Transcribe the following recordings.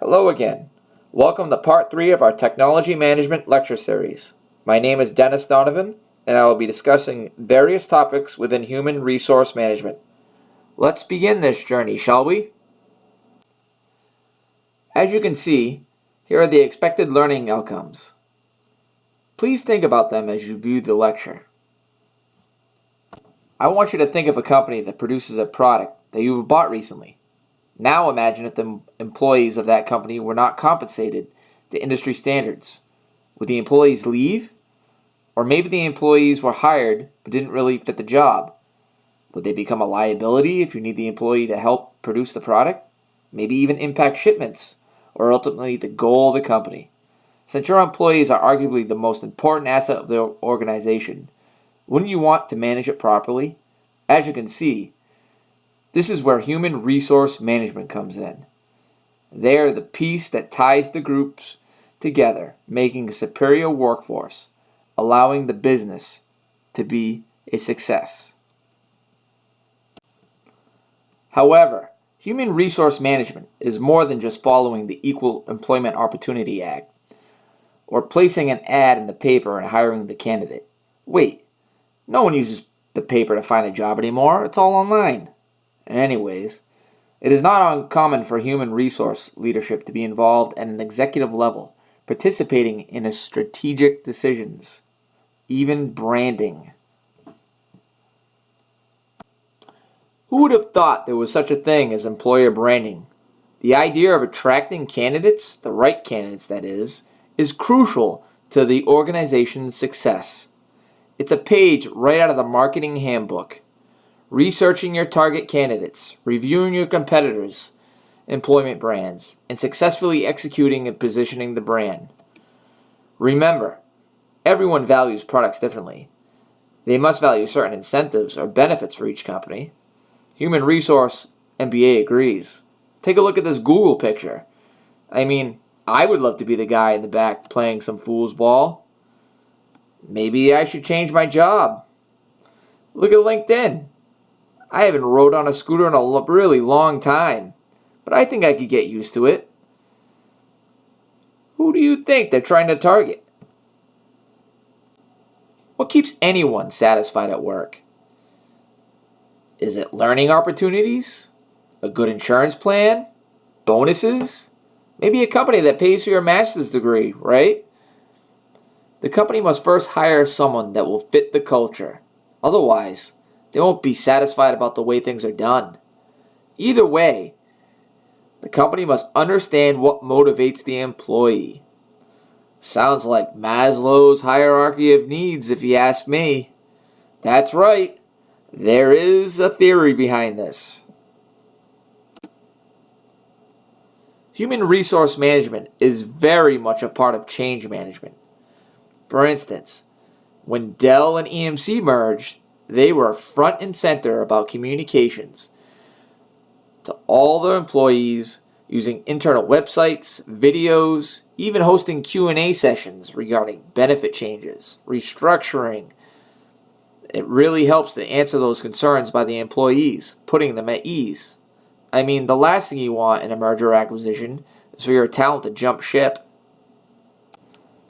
Hello again. Welcome to part 3 of our Technology Management lecture series. My name is Dennis Donovan, and I will be discussing various topics within human resource management. Let's begin this journey, shall we? As you can see, here are the expected learning outcomes. Please think about them as you view the lecture. I want you to think of a company that produces a product that you have bought recently. Now imagine if the employees of that company were not compensated to industry standards. Would the employees leave? Or maybe the employees were hired but didn't really fit the job. Would they become a liability if you need the employee to help produce the product? Maybe even impact shipments, or ultimately the goal of the company. Since your employees are arguably the most important asset of the organization, wouldn't you want to manage it properly? As you can see, this is where human resource management comes in. They are the piece that ties the groups together, making a superior workforce, allowing the business to be a success. However, human resource management is more than just following the Equal Employment Opportunity Act or placing an ad in the paper and hiring the candidate. Wait, no one uses the paper to find a job anymore. It's all online. Anyways, it is not uncommon for human resource leadership to be involved at an executive level, participating in a strategic decisions, even branding. Who would have thought there was such a thing as employer branding? The idea of attracting candidates, the right candidates that is crucial to the organization's success. It's a page right out of the marketing handbook. Researching your target candidates, reviewing your competitors' employment brands, and successfully executing and positioning the brand. Remember, everyone values products differently. They must value certain incentives or benefits for each company. Human Resource MBA agrees. Take a look at this Google picture. I would love to be the guy in the back playing some foosball. Maybe I should change my job. Look at LinkedIn. I haven't rode on a scooter in a really long time, but I think I could get used to it. Who do you think they're trying to target? What keeps anyone satisfied at work? Is it learning opportunities? A good insurance plan? Bonuses? Maybe a company that pays for your master's degree, right? The company must first hire someone that will fit the culture. Otherwise, they won't be satisfied about the way things are done. Either way, the company must understand what motivates the employee. Sounds like Maslow's hierarchy of needs, if you ask me. That's right. There is a theory behind this. Human resource management is very much a part of change management. For instance, when Dell and EMC merged, they were front and center about communications to all their employees, using internal websites, videos, even hosting Q&A sessions regarding benefit changes, restructuring. It really helps to answer those concerns by the employees, putting them at ease. The last thing you want in a merger or acquisition is for your talent to jump ship.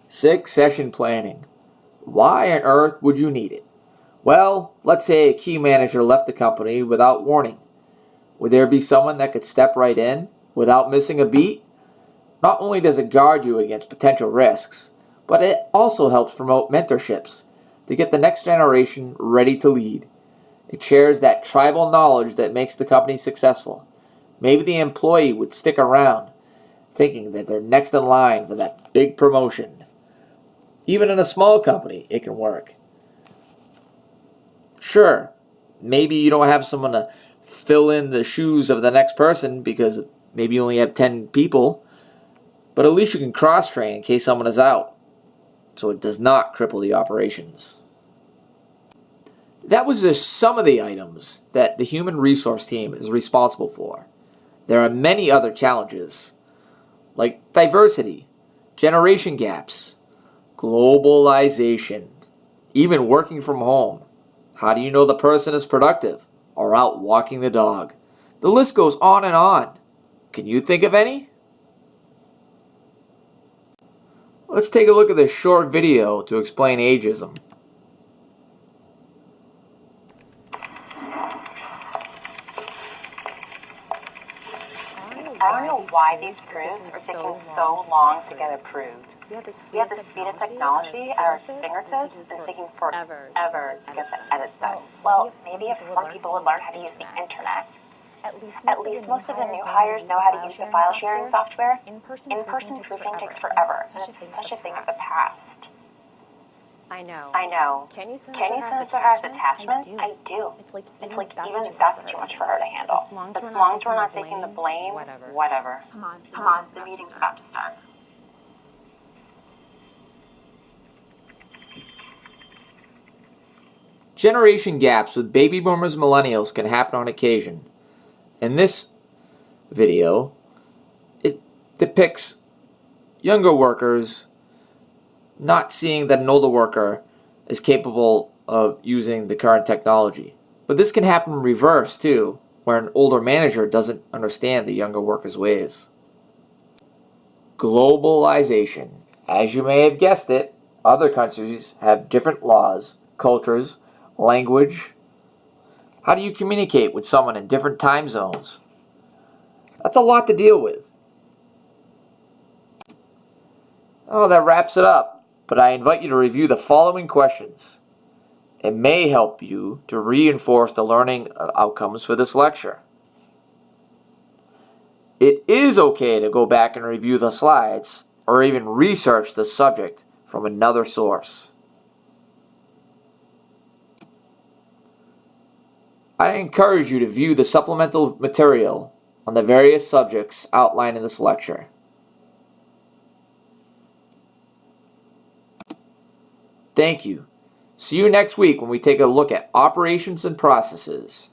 Succession planning. Why on earth would you need it? Well, let's say a key manager left the company without warning. Would there be someone that could step right in without missing a beat? Not only does it guard you against potential risks, but it also helps promote mentorships to get the next generation ready to lead. It shares that tribal knowledge that makes the company successful. Maybe the employee would stick around thinking that they're next in line for that big promotion. Even in a small company, it can work. Sure, maybe you don't have someone to fill in the shoes of the next person because maybe you only have 10 people, but at least you can cross-train in case someone is out, so it does not cripple the operations. That was just some of the items that the human resource team is responsible for. There are many other challenges, like diversity, generation gaps, globalization, even working from home. How do you know the person is productive or out walking the dog? The list goes on and on. Can you think of any? Let's take a look at this short video to explain ageism. I don't know why these proofs are taking so long to get approved. We have the speed of technology at our fingertips, and it's taking forever to get the edits done. Well, maybe if some people would learn how to use the internet. At least most of the new hires know how to use the file sharing software. In-person proofing takes forever, and it's such a thing of the past. I know. Can you send to her as attachments? I do. It's like even that's too much for her to handle. As long as we're not taking the blame, whatever. Come on, the meeting's about to start. Generation gaps with baby boomers and millennials can happen on occasion. In this video, it depicts younger workers not seeing that an older worker is capable of using the current technology. But this can happen in reverse too, where an older manager doesn't understand the younger worker's ways. Globalization. As you may have guessed it, other countries have different laws, cultures, language. How do you communicate with someone in different time zones? That's a lot to deal with. Oh, that wraps it up. But I invite you to review the following questions. It may help you to reinforce the learning outcomes for this lecture. It is okay to go back and review the slides or even research the subject from another source. I encourage you to view the supplemental material on the various subjects outlined in this lecture. Thank you. See you next week when we take a look at operations and processes.